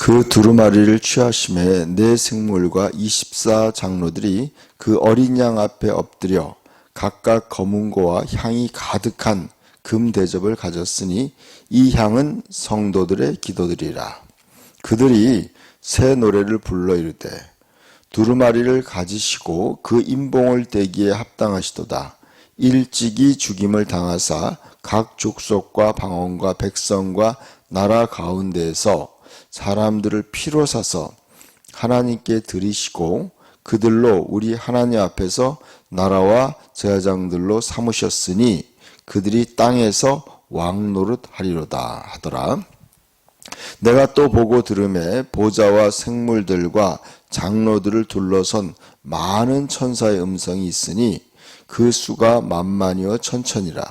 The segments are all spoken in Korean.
그 두루마리를 취하심에 네 생물과 24장로들이 그 어린 양 앞에 엎드려 각각 검은고와 향이 가득한 금 대접을 가졌으니 이 향은 성도들의 기도들이라. 그들이 새 노래를 불러 이르되 두루마리를 가지시고 그 임봉을 떼기에 합당하시도다. 일찍이 죽임을 당하사 각 족속과 방언과 백성과 나라 가운데에서 사람들을 피로 사서 하나님께 드리시고 그들로 우리 하나님 앞에서 나라와 제사장들로 삼으셨으니 그들이 땅에서 왕노릇 하리로다 하더라. 내가 또 보고 들음에 보좌와 생물들과 장로들을 둘러선 많은 천사의 음성이 있으니 그 수가 만만이여 천천이라.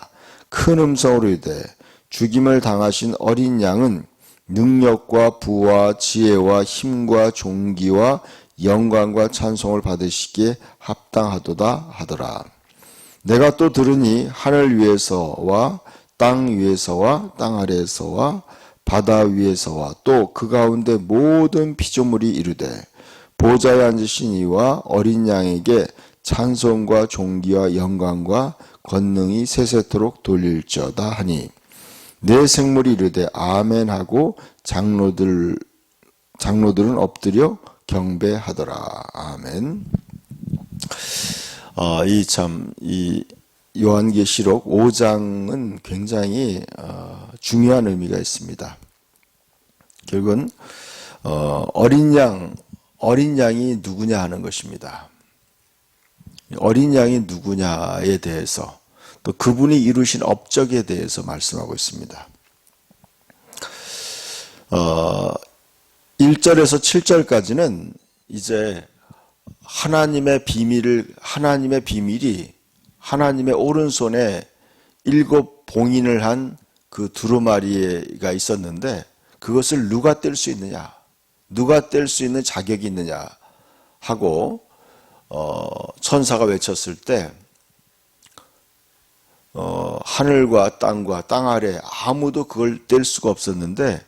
큰 음성으로 이르되 죽임을 당하신 어린 양은 능력과 부와 지혜와 힘과 존귀와 영광과 찬송을 받으시기에 합당하도다 하더라. 내가 또 들으니 하늘 위에서와 땅 위에서와 땅 아래에서와 바다 위에서와 또 그 가운데 모든 피조물이 이르되 보좌에 앉으신 이와 어린 양에게 찬송과 존귀와 영광과 권능이 세세토록 돌릴지어다 하니 네 생물이 이르되 아멘하고 장로들은 엎드려 경배하더라. 아멘. 이 요한계시록 5장은 굉장히 중요한 의미가 있습니다. 결국은 어린 양이 누구냐 하는 것입니다. 어린 양이 누구냐에 대해서 또 그분이 이루신 업적에 대해서 말씀하고 있습니다. 1절에서 7절까지는 이제 하나님의 비밀이 하나님의 오른손에 7 봉인을 한 그 두루마리가 있었는데 그것을 누가 뗄 수 있느냐, 누가 뗄 수 있는 자격이 있느냐 하고 천사가 외쳤을 때 하늘과 땅과 땅 아래 아무도 그걸 뗄 수가 없었는데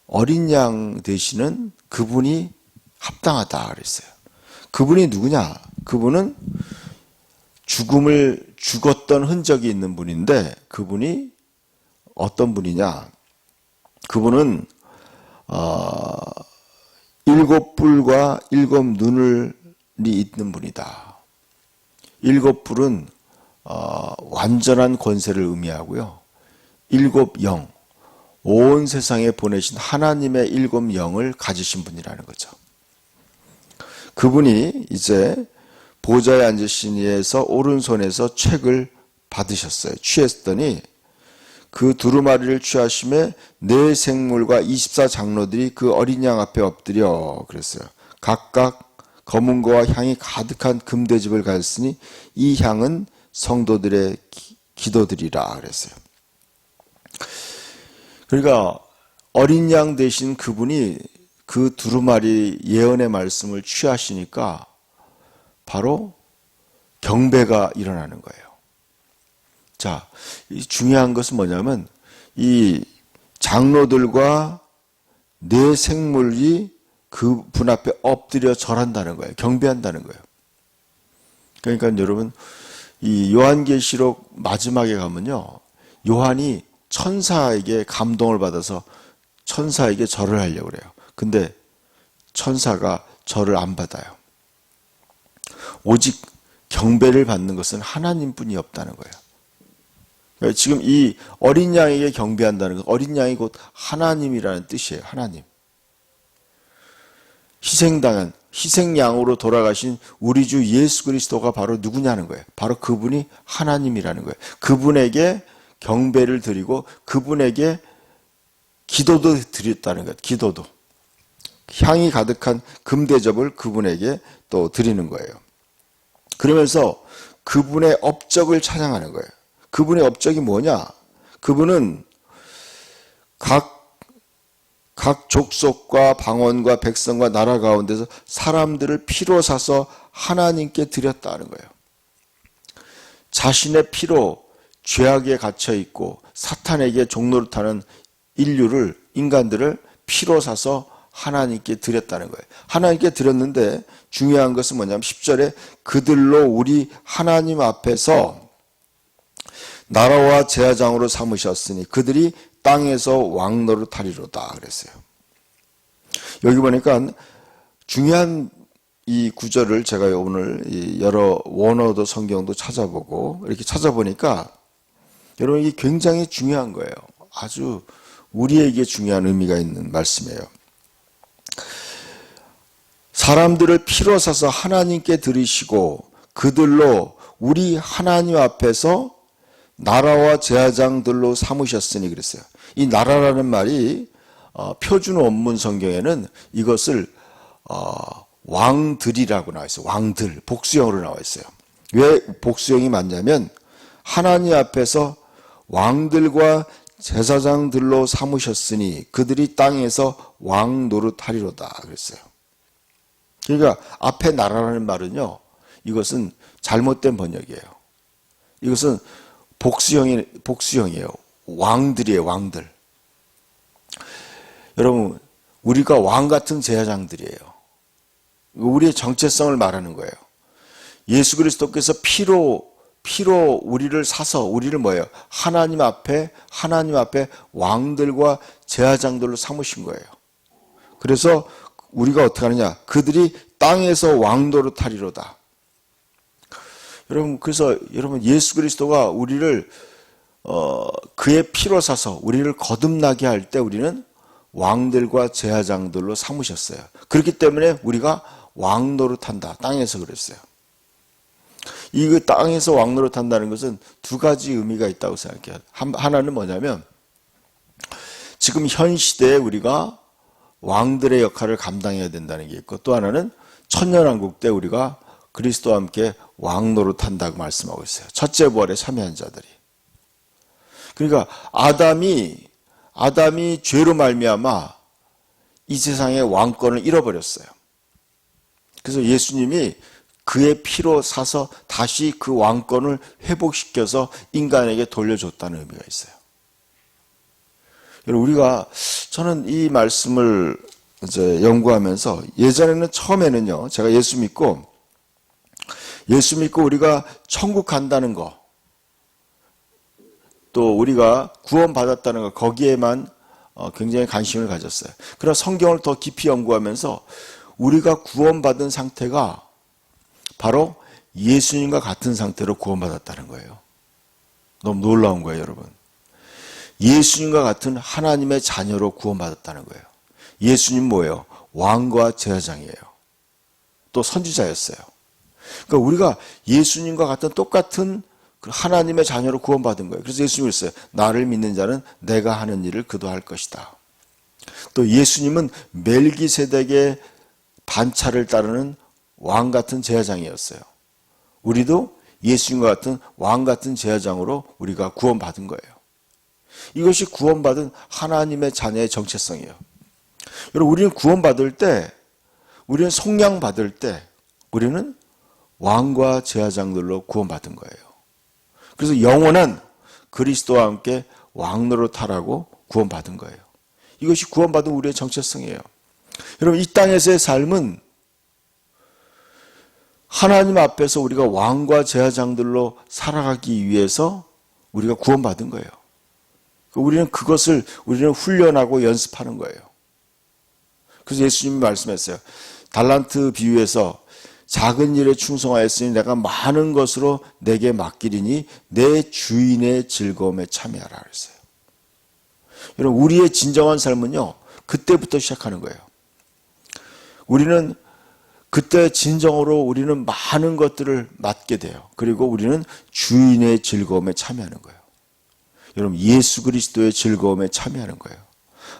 어린 양 되시는 그분이 합당하다 그랬어요. 그분이 누구냐? 그분은 죽었던 흔적이 있는 분인데 그분이 어떤 분이냐? 그분은 7 뿔과 7 눈이 있는 분이다. 7 뿔은 완전한 권세를 의미하고요. 7 영, 온 세상에 보내신 하나님의 7 영을 가지신 분이라는 거죠. 그분이 이제 보좌에 앉으신 이에서 오른손에서 책을 받으셨어요. 취했더니 그 두루마리를 취하심에 네 생물과 24장로들이 그 어린 양 앞에 엎드려 그랬어요. 각각 검은 거와 향이 가득한 금대접을 가졌으니 이 향은 성도들의 기도들이라 그랬어요. 그러니까 어린 양 되신 그분이 그 두루마리 예언의 말씀을 취하시니까 바로 경배가 일어나는 거예요. 자, 중요한 것은 뭐냐면 이 장로들과 네 생물이 그분 앞에 엎드려 절한다는 거예요. 경배한다는 거예요. 그러니까 여러분 이 요한계시록 마지막에 가면요. 요한이 천사에게 감동을 받아서 천사에게 절을 하려고 그래요. 근데 천사가 절을 안 받아요. 오직 경배를 받는 것은 하나님뿐이 없다는 거예요. 그러니까 지금 이 어린 양에게 경배한다는 것, 어린 양이 곧 하나님이라는 뜻이에요. 하나님. 희생양으로 돌아가신 우리 주 예수 그리스도가 바로 누구냐는 거예요. 바로 그분이 하나님이라는 거예요. 그분에게 경배를 드리고 그분에게 기도도 드렸다는 거예요. 기도도. 향이 가득한 금대접을 그분에게 또 드리는 거예요. 그러면서 그분의 업적을 찬양하는 거예요. 그분의 업적이 뭐냐? 그분은 각 족속과 방언과 백성과 나라 가운데서 사람들을 피로 사서 하나님께 드렸다는 거예요. 자신의 피로 죄악에 갇혀 있고 사탄에게 종노릇하는 인간들을 피로 사서 하나님께 드렸다는 거예요. 하나님께 드렸는데 중요한 것은 뭐냐면 10절에 그들로 우리 하나님 앞에서 나라와 제사장으로 삼으셨으니 그들이 땅에서 왕노릇하리로다 그랬어요. 여기 보니까 중요한 이 구절을 제가 오늘 여러 원어도 성경도 찾아보고 이렇게 찾아보니까 여러분 이게 굉장히 중요한 거예요. 아주 우리에게 중요한 의미가 있는 말씀이에요. 사람들을 피로 사서 하나님께 드리시고 그들로 우리 하나님 앞에서 나라와 제사장들로 삼으셨으니 그랬어요. 이 나라라는 말이 표준 원문 성경에는 이것을 왕들이라고 나와 있어요. 왕들, 복수형으로 나와 있어요. 왜 복수형이 맞냐면 하나님 앞에서 왕들과 제사장들로 삼으셨으니 그들이 땅에서 왕 노릇하리로다 그랬어요. 그러니까 앞에 나라라는 말은요, 이것은 잘못된 번역이에요. 이것은 복수형이에요. 왕들이에요, 왕들. 여러분, 우리가 왕 같은 제사장들이에요. 우리의 정체성을 말하는 거예요. 예수 그리스도께서 피로 우리를 사서 우리를 뭐예요? 하나님 앞에 왕들과 제사장들로 삼으신 거예요. 그래서 우리가 어떻게 하느냐? 그들이 땅에서 왕노릇하리로다. 여러분, 그래서 여러분 예수 그리스도가 우리를 그의 피로 사서 우리를 거듭나게 할 때 우리는 왕들과 제사장들로 삼으셨어요. 그렇기 때문에 우리가 왕노릇한다. 땅에서 그랬어요. 이 땅에서 왕노릇한다는 것은 두 가지 의미가 있다고 생각해요. 하나는 뭐냐면 지금 현 시대에 우리가 왕들의 역할을 감당해야 된다는 게 있고 또 하나는 천년왕국 때 우리가 그리스도와 함께 왕노릇한다고 말씀하고 있어요. 첫째 부활에 참여한 자들이. 그러니까 아담이 죄로 말미암아 이 세상의 왕권을 잃어버렸어요. 그래서 예수님이 그의 피로 사서 다시 그 왕권을 회복시켜서 인간에게 돌려줬다는 의미가 있어요. 여러분, 저는 이 말씀을 이제 연구하면서 예전에는 처음에는요, 제가 예수 믿고 우리가 천국 간다는 거, 또 우리가 구원받았다는 거, 거기에만 굉장히 관심을 가졌어요. 그러나 성경을 더 깊이 연구하면서 우리가 구원받은 상태가 바로 예수님과 같은 상태로 구원받았다는 거예요. 너무 놀라운 거예요, 여러분. 예수님과 같은 하나님의 자녀로 구원받았다는 거예요. 예수님 뭐예요? 왕과 제사장이에요. 또 선지자였어요. 그러니까 우리가 예수님과 같은 똑같은 하나님의 자녀로 구원받은 거예요. 그래서 예수님이 그랬어요. 나를 믿는 자는 내가 하는 일을 그도 할 것이다. 또 예수님은 멜기세덱의 반차를 따르는 왕 같은 제사장이었어요. 우리도 예수님과 같은 왕 같은 제사장으로 우리가 구원받은 거예요. 이것이 구원받은 하나님의 자녀의 정체성이에요. 여러분, 우리는 구원받을 때, 우리는 속량받을 때, 우리는 왕과 제사장들로 구원받은 거예요. 그래서 영원한 그리스도와 함께 왕노릇하라고 구원받은 거예요. 이것이 구원받은 우리의 정체성이에요. 여러분, 이 땅에서의 삶은 하나님 앞에서 우리가 왕과 제사장들로 살아가기 위해서 우리가 구원받은 거예요. 우리는 우리는 훈련하고 연습하는 거예요. 그래서 예수님이 말씀했어요. 달란트 비유에서 작은 일에 충성하였으니 내가 많은 것으로 내게 맡기리니 내 주인의 즐거움에 참여하라 그랬어요. 여러분, 우리의 진정한 삶은요, 그때부터 시작하는 거예요. 우리는 그때 진정으로 우리는 많은 것들을 맡게 돼요. 그리고 우리는 주인의 즐거움에 참여하는 거예요. 여러분, 예수 그리스도의 즐거움에 참여하는 거예요.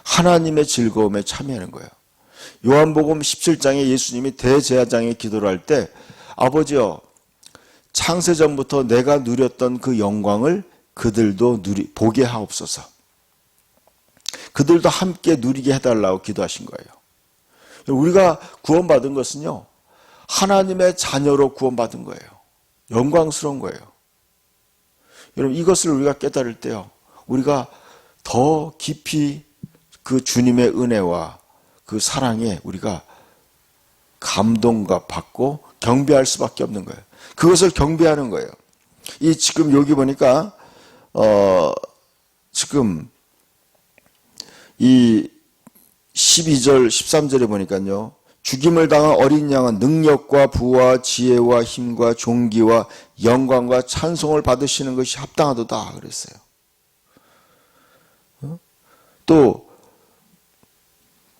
하나님의 즐거움에 참여하는 거예요. 요한복음 17장에 예수님이 대제사장의 기도를 할 때 아버지여, 창세전부터 내가 누렸던 그 영광을 그들도 보게 하옵소서. 그들도 함께 누리게 해달라고 기도하신 거예요. 우리가 구원받은 것은요, 하나님의 자녀로 구원받은 거예요. 영광스러운 거예요. 여러분, 이것을 우리가 깨달을 때요, 우리가 더 깊이 그 주님의 은혜와 그 사랑에 우리가 감동과 받고 경배할 수밖에 없는 거예요. 그것을 경배하는 거예요. 이 지금 여기 보니까 지금 이 12절 13절에 보니까요. 죽임을 당한 어린 양은 능력과 부와 지혜와 힘과 존귀와 영광과 찬송을 받으시는 것이 합당하도다 그랬어요. 또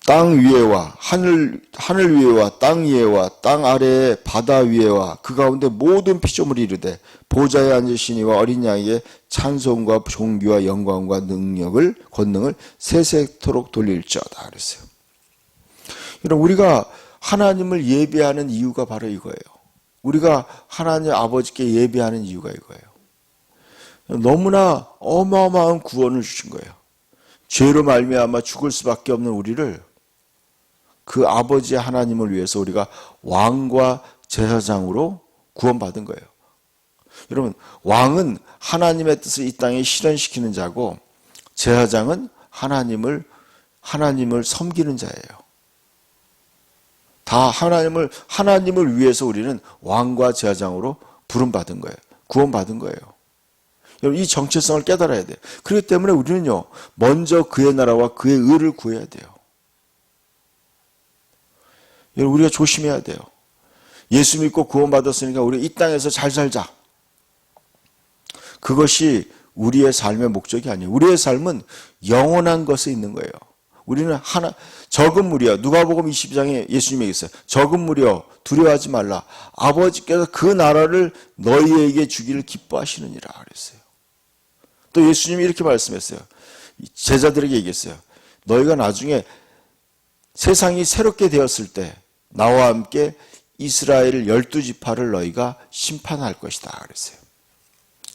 땅 위에와 하늘 위에와 땅 위에와 땅 아래의 바다 위에와 그 가운데 모든 피조물이 이르되 보좌에 앉으시니와 어린 양에게 찬송과 존귀와 영광과 능력을 권능을 세세토록 돌릴지어다 그랬어요. 여러분 우리가 하나님을 예배하는 이유가 바로 이거예요. 우리가 하나님 아버지께 예배하는 이유가 이거예요. 너무나 어마어마한 구원을 주신 거예요. 죄로 말미암아 죽을 수밖에 없는 우리를 그 아버지 하나님을 위해서 우리가 왕과 제사장으로 구원받은 거예요. 여러분 왕은 하나님의 뜻을 이 땅에 실현시키는 자고 제사장은 하나님을 섬기는 자예요. 다 하나님을 위해서 우리는 왕과 제사장으로 부름받은 거예요. 구원받은 거예요. 여러분 이 정체성을 깨달아야 돼요. 그렇기 때문에 우리는요 먼저 그의 나라와 그의 의를 구해야 돼요. 여러분 우리가 조심해야 돼요. 예수 믿고 구원받았으니까 우리 이 땅에서 잘 살자. 그것이 우리의 삶의 목적이 아니에요. 우리의 삶은 영원한 것에 있는 거예요. 우리는 적은 무리여 누가복음 22장에 예수님이 있어요. 적은 무리여 두려워하지 말라. 아버지께서 그 나라를 너희에게 주기를 기뻐하시느니라 그랬어요. 또 예수님이 이렇게 말씀했어요. 제자들에게 얘기했어요. 너희가 나중에 세상이 새롭게 되었을 때 나와 함께 이스라엘 12지파를 너희가 심판할 것이다 그랬어요.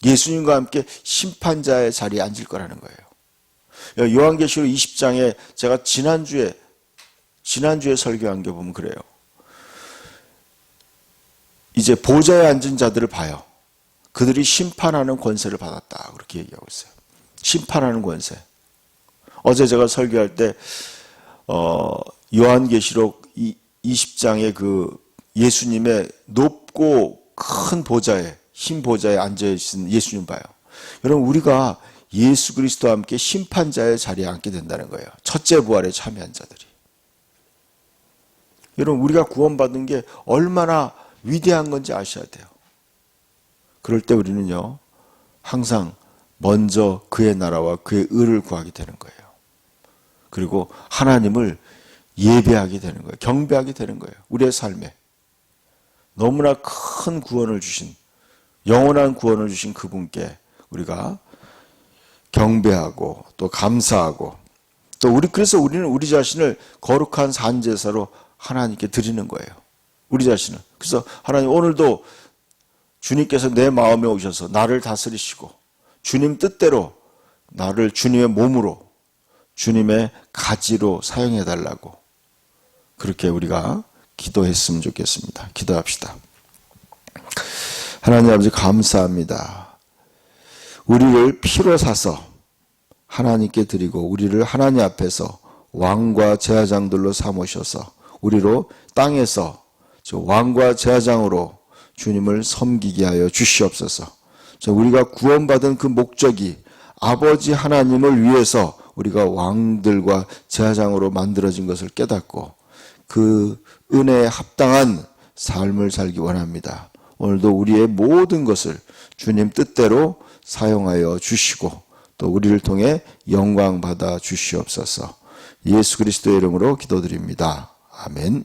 예수님과 함께 심판자의 자리에 앉을 거라는 거예요. 요한계시록 20장에 제가 지난주에 설교한 게 보면 그래요. 이제 보좌에 앉은 자들을 봐요. 그들이 심판하는 권세를 받았다 그렇게 얘기하고 있어요. 심판하는 권세. 어제 제가 설교할 때 요한계시록 20장의 그 예수님의 높고 큰 보좌에 흰 보좌에 앉아있는 예수님 봐요. 여러분 우리가 예수 그리스도와 함께 심판자의 자리에 앉게 된다는 거예요. 첫째 부활에 참여한 자들이. 여러분 우리가 구원받은 게 얼마나 위대한 건지 아셔야 돼요. 그럴 때 우리는요 항상 먼저 그의 나라와 그의 의를 구하게 되는 거예요. 그리고 하나님을 예배하게 되는 거예요. 경배하게 되는 거예요. 우리의 삶에 너무나 큰 구원을 주신 영원한 구원을 주신 그분께 우리가 경배하고 또 감사하고 또 그래서 우리는 우리 자신을 거룩한 산제사로 하나님께 드리는 거예요. 우리 자신을. 그래서 하나님 오늘도 주님께서 내 마음에 오셔서 나를 다스리시고 주님 뜻대로 나를 주님의 몸으로 주님의 가지로 사용해 달라고 그렇게 우리가 기도했으면 좋겠습니다. 기도합시다. 하나님 아버지 감사합니다. 우리를 피로 사서 하나님께 드리고 우리를 하나님 앞에서 왕과 제사장들로 삼으셔서 우리로 땅에서 왕과 제사장으로 주님을 섬기게 하여 주시옵소서. 우리가 구원받은 그 목적이 아버지 하나님을 위해서 우리가 왕들과 제사장으로 만들어진 것을 깨닫고 그 은혜에 합당한 삶을 살기 원합니다. 오늘도 우리의 모든 것을 주님 뜻대로 사용하여 주시고 또 우리를 통해 영광 받아 주시옵소서. 예수 그리스도의 이름으로 기도드립니다. 아멘.